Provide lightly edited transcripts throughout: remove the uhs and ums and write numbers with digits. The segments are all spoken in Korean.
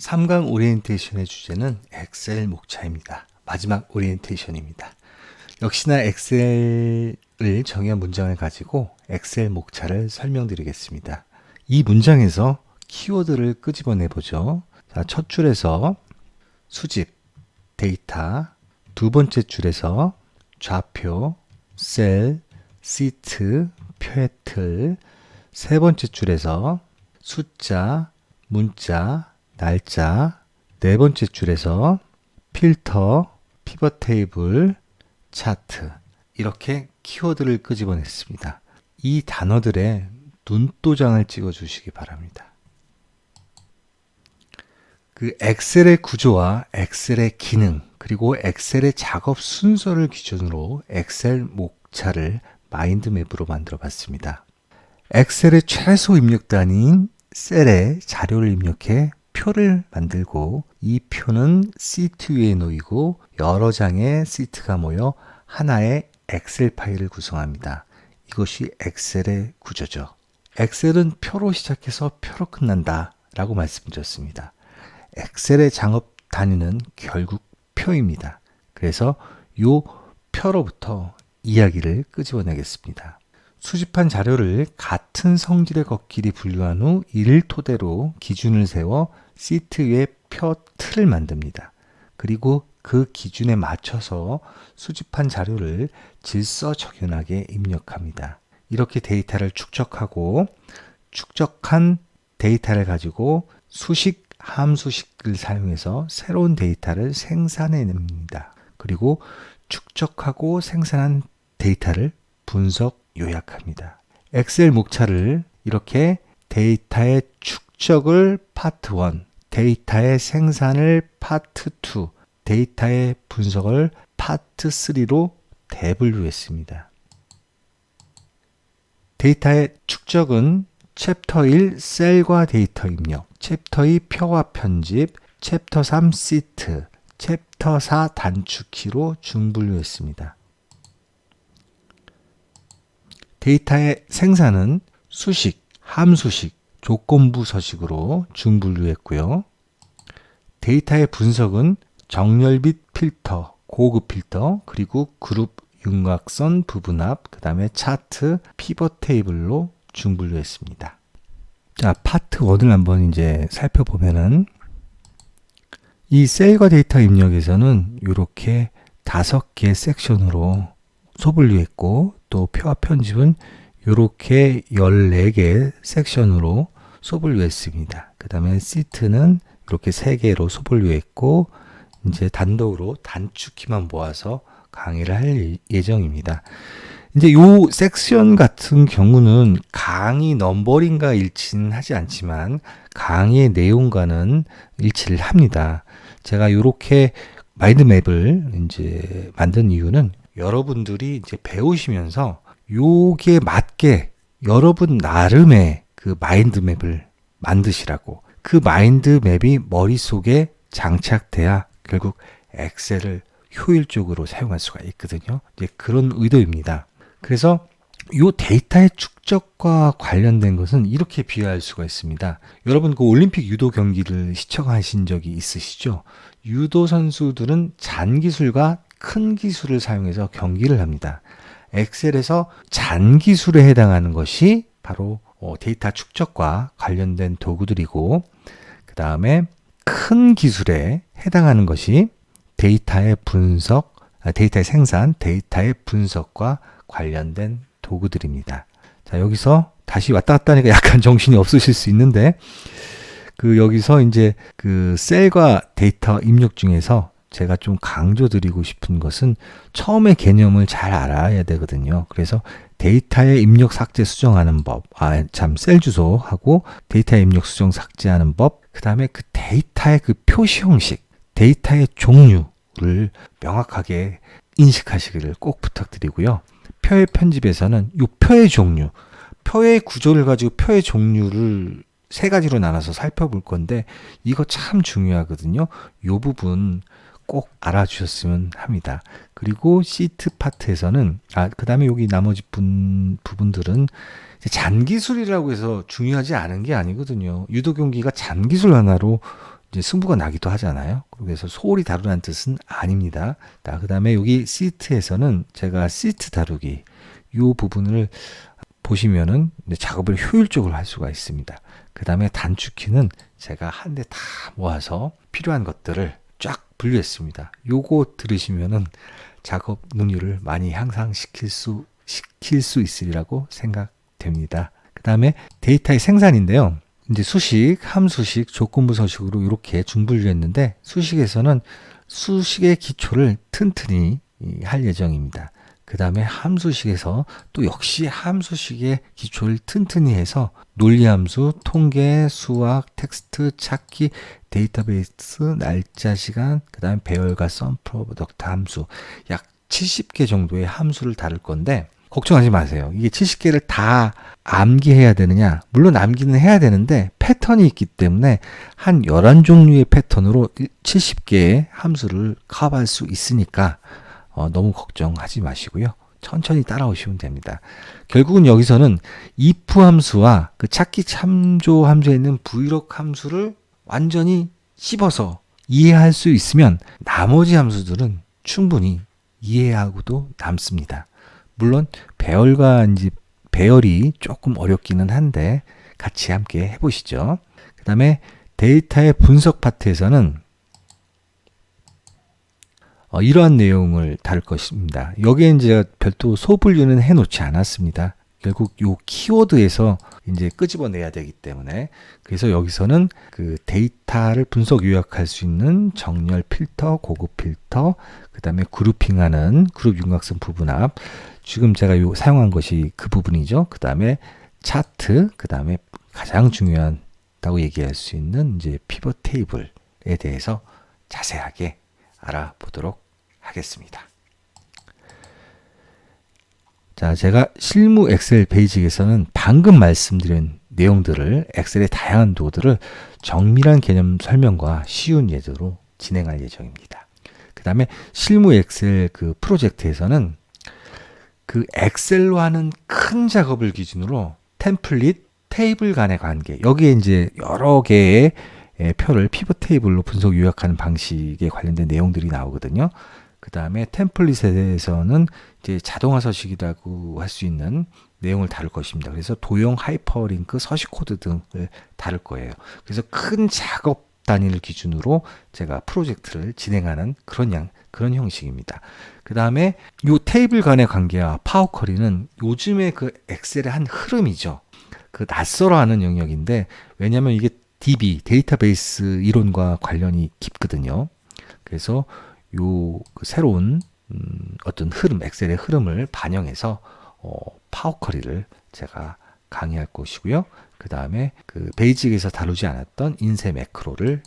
3강 오리엔테이션의 주제는 엑셀 목차입니다. 마지막 오리엔테이션입니다. 역시나 엑셀을 정의한 문장을 가지고 엑셀 목차를 설명드리겠습니다. 이 문장에서 키워드를 끄집어내 보죠. 자, 첫 줄에서 수집, 데이터, 두 번째 줄에서 좌표, 셀, 시트, 표의 틀, 세 번째 줄에서 숫자, 문자, 날짜, 네 번째 줄에서 필터, 피벗 테이블, 차트, 이렇게 키워드를 끄집어냈습니다. 이 단어들의 눈도장을 찍어 주시기 바랍니다. 그 엑셀의 구조와 엑셀의 기능, 그리고 엑셀의 작업 순서를 기준으로 엑셀 목차를 마인드맵으로 만들어 봤습니다. 엑셀의 최소 입력 단위인 셀에 자료를 입력해 표를 만들고, 이 표는 시트 위에 놓이고 여러 장의 시트가 모여 하나의 엑셀 파일을 구성합니다. 이것이 엑셀의 구조죠. 엑셀은 표로 시작해서 표로 끝난다 라고 말씀드렸습니다. 엑셀의 작업 단위는 결국 표입니다. 그래서 이 표로부터 이야기를 끄집어내겠습니다. 수집한 자료를 같은 성질의 겉길이 분류한 후 이를 토대로 기준을 세워 시트 위에 표 틀을 만듭니다. 그리고 그 기준에 맞춰서 수집한 자료를 질서정연하게 입력합니다. 이렇게 데이터를 축적하고, 축적한 데이터를 가지고 수식, 함수식을 사용해서 새로운 데이터를 생산해냅니다. 그리고 축적하고 생산한 데이터를 분석, 요약합니다. 엑셀 목차를 이렇게 데이터의 축적을 파트 1, 데이터의 생산을 파트 2, 데이터의 분석을 파트 3로 대분류했습니다. 데이터의 축적은 챕터 1 셀과 데이터 입력, 챕터 2 표와 편집, 챕터 3 시트, 챕터 4 단축키로 중분류했습니다. 데이터의 생산은 수식, 함수식, 조건부 서식으로 중분류했고요. 데이터의 분석은 정렬 및 필터, 고급 필터, 그리고 그룹, 윤곽선, 부분합, 그 다음에 차트, 피벗 테이블로 중분류했습니다. 자, 파트 1을 한번 이제 살펴보면은, 이 셀과 데이터 입력에서는 이렇게 5개 섹션으로 소분류했고, 또 표와 편집은 이렇게 14개 섹션으로 소분류했습니다. 그 다음에 시트는 이렇게 3개로 소분류했고, 이제 단독으로 단축키만 모아서 강의를 할 예정입니다. 이제 요 섹션 같은 경우는 강의 넘버링과 일치는 하지 않지만 강의의 내용과는 일치를 합니다. 제가 이렇게 마인드맵을 이제 만든 이유는 여러분들이 이제 배우시면서 요게 맞게 여러분 나름의 그 마인드맵을 만드시라고, 그 마인드맵이 머릿속에 장착돼야 결국 엑셀을 효율적으로 사용할 수가 있거든요. 이제 그런 의도입니다. 그래서 요 데이터의 축적과 관련된 것은 이렇게 비유할 수가 있습니다. 여러분 그 올림픽 유도 경기를 시청하신 적이 있으시죠? 유도 선수들은 잔기술과 큰 기술을 사용해서 경기를 합니다. 엑셀에서 잔기술에 해당하는 것이 바로 데이터 축적과 관련된 도구들이고, 그 다음에 큰 기술에 해당하는 것이 데이터의 분석, 데이터의 생산, 데이터의 분석과 관련된 도구들입니다. 자, 여기서 다시 왔다 갔다 하니까 약간 정신이 없으실 수 있는데, 여기서 이제 그 셀과 데이터 입력 중에서 제가 좀 강조드리고 싶은 것은 처음에 개념을 잘 알아야 되거든요. 그래서 데이터의 입력 삭제 수정하는 법, 셀 주소하고 데이터의 입력 수정 삭제하는 법, 그 다음에 그 데이터의 그 표시 형식, 데이터의 종류를 명확하게 인식하시기를 꼭 부탁드리고요. 표의 편집에서는 이 표의 종류, 표의 구조를 가지고 표의 종류를 3가지로 나눠서 살펴볼 건데, 이거 참 중요하거든요. 이 부분 꼭 알아주셨으면 합니다. 그리고 시트 파트에서는 그 다음에 여기 나머지 부분들은 잔기술이라고 해서 중요하지 않은 게 아니거든요. 유도 경기가 잔기술 하나로 이제 승부가 나기도 하잖아요. 그래서 소홀히 다루라는 뜻은 아닙니다. 그 다음에 여기 시트에서는 제가 시트 다루기 이 부분을 보시면은 작업을 효율적으로 할 수가 있습니다. 그 다음에 단축키는 제가 한 대 다 모아서 필요한 것들을 쫙 분류했습니다. 요거 들으시면은 작업 능률을 많이 향상시킬 수 있으리라고 생각됩니다. 그 다음에 데이터의 생산인데요. 이제 수식, 함수식, 조건부 서식으로 이렇게 중분류했는데 수식에서는 수식의 기초를 튼튼히 할 예정입니다. 그 다음에 함수식에서 또 역시 함수식의 기초를 튼튼히 해서 논리함수, 통계, 수학, 텍스트, 찾기, 데이터베이스, 날짜, 시간, 그 다음에 배열과 썸, 프로덕트 함수 약 70개 정도의 함수를 다룰 건데 걱정하지 마세요. 이게 70개를 다 암기해야 되느냐? 물론 암기는 해야 되는데 패턴이 있기 때문에 한 11종류의 패턴으로 70개의 함수를 커버할 수 있으니까 너무 걱정하지 마시고요. 천천히 따라오시면 됩니다. 결국은 여기서는 if 함수와 그 찾기 참조 함수에 있는 vlog 함수를 완전히 씹어서 이해할 수 있으면 나머지 함수들은 충분히 이해하고도 남습니다. 물론 배열이 조금 어렵기는 한데 같이 함께 해보시죠. 그 다음에 데이터의 분석 파트에서는 이러한 내용을 다룰 것입니다. 여기에 이제 별도 소분류는 해놓지 않았습니다. 결국 요 키워드에서 이제 끄집어내야 되기 때문에 그래서 여기서는 그 데이터를 분석 요약할 수 있는 정렬 필터, 고급 필터, 그 다음에 그룹핑하는 그룹 윤곽선 부분합, 지금 제가 사용한 것이 그 부분이죠. 그 다음에 차트, 그 다음에 가장 중요하다고 얘기할 수 있는 이제 피벗 테이블에 대해서 자세하게 알아보도록 하겠습니다. 자, 제가 실무 엑셀 베이직에서는 방금 말씀드린 내용들을 엑셀의 다양한 도구들을 정밀한 개념 설명과 쉬운 예제로 진행할 예정입니다. 그 다음에 실무 엑셀 그 프로젝트에서는 그 엑셀로 하는 큰 작업을 기준으로 템플릿, 테이블 간의 관계, 여기에 이제 여러 개의 표를 피벗 테이블로 분석 요약하는 방식에 관련된 내용들이 나오거든요. 그 다음에 템플릿에 대해서는 이제 자동화 서식이라고 할 수 있는 내용을 다룰 것입니다. 그래서 도형, 하이퍼링크, 서식 코드 등을 다룰 거예요. 그래서 큰 작업 단위를 기준으로 제가 프로젝트를 진행하는 그런 형식입니다. 그 다음에 이 테이블 간의 관계와 파워 쿼리는 요즘에 그 엑셀의 한 흐름이죠. 그 낯설어하는 영역인데 왜냐하면 이게 DB, 데이터베이스 이론과 관련이 깊거든요. 그래서 요 새로운 어떤 흐름, 엑셀의 흐름을 반영해서 파워 쿼리를 제가 강의할 것이고요. 그 다음에 그 베이직에서 다루지 않았던 인쇄 매크로를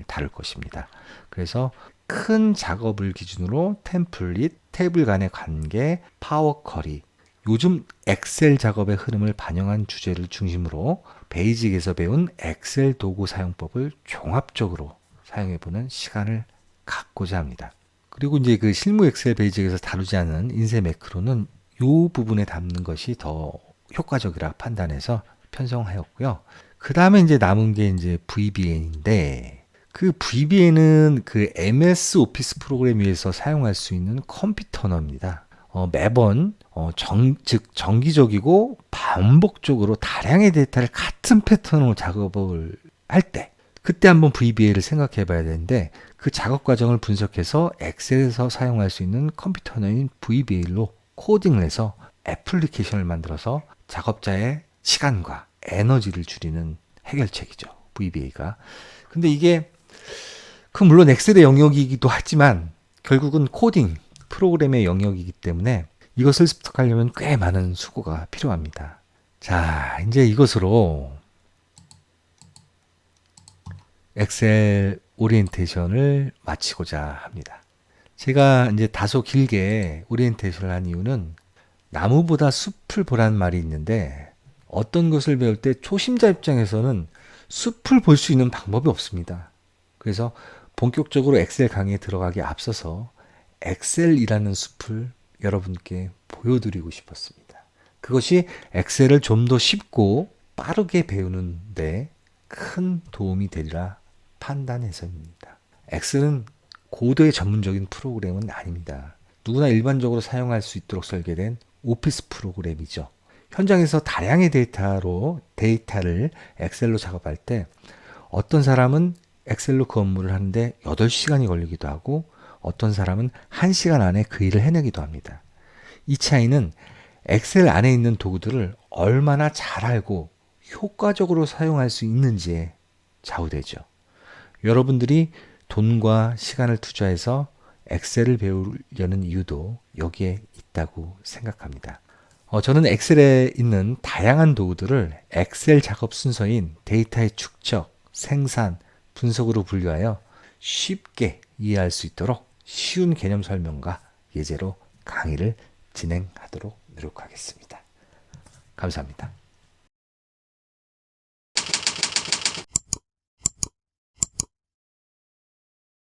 다룰 것입니다. 그래서 큰 작업을 기준으로 템플릿, 테이블 간의 관계, 파워 쿼리, 요즘 엑셀 작업의 흐름을 반영한 주제를 중심으로 베이직에서 배운 엑셀 도구 사용법을 종합적으로 사용해보는 시간을 갖고자 합니다. 그리고 이제 그 실무 엑셀 베이직에서 다루지 않은 인쇄 매크로는 이 부분에 담는 것이 더 효과적이라 판단해서 편성하였고요. 그 다음에 이제 남은 게 이제 VBN인데 그 VBN은 그 MS 오피스 프로그램 위에서 사용할 수 있는 컴퓨터 언어입니다. 매번 정기적이고 반복적으로 다량의 데이터를 같은 패턴으로 작업을 할 때 그때 한번 VBA를 생각해 봐야 되는데 그 작업 과정을 분석해서 엑셀에서 사용할 수 있는 컴퓨터 언어인 VBA로 코딩을 해서 애플리케이션을 만들어서 작업자의 시간과 에너지를 줄이는 해결책이죠. VBA가. 근데 이게 물론 엑셀의 영역이기도 하지만 결국은 코딩 프로그램의 영역이기 때문에 이것을 습득하려면 꽤 많은 수고가 필요합니다. 자, 이제 이것으로 엑셀 오리엔테이션을 마치고자 합니다. 제가 이제 다소 길게 오리엔테이션을 한 이유는 나무보다 숲을 보라는 말이 있는데 어떤 것을 배울 때 초심자 입장에서는 숲을 볼 수 있는 방법이 없습니다. 그래서 본격적으로 엑셀 강의에 들어가기 앞서서 엑셀이라는 숲을 여러분께 보여드리고 싶었습니다. 그것이 엑셀을 좀 더 쉽고 빠르게 배우는데 큰 도움이 되리라 판단해서입니다. 엑셀은 고도의 전문적인 프로그램은 아닙니다. 누구나 일반적으로 사용할 수 있도록 설계된 오피스 프로그램이죠. 현장에서 다량의 데이터를 엑셀로 작업할 때 어떤 사람은 엑셀로 그 업무를 하는데 8시간이 걸리기도 하고 어떤 사람은 1시간 안에 그 일을 해내기도 합니다. 이 차이는 엑셀 안에 있는 도구들을 얼마나 잘 알고 효과적으로 사용할 수 있는지에 좌우되죠. 여러분들이 돈과 시간을 투자해서 엑셀을 배우려는 이유도 여기에 있다고 생각합니다. 저는 엑셀에 있는 다양한 도구들을 엑셀 작업 순서인 데이터의 축적, 생산, 분석으로 분류하여 쉽게 이해할 수 있도록 쉬운 개념 설명과 예제로 강의를 진행하도록 노력하겠습니다. 감사합니다.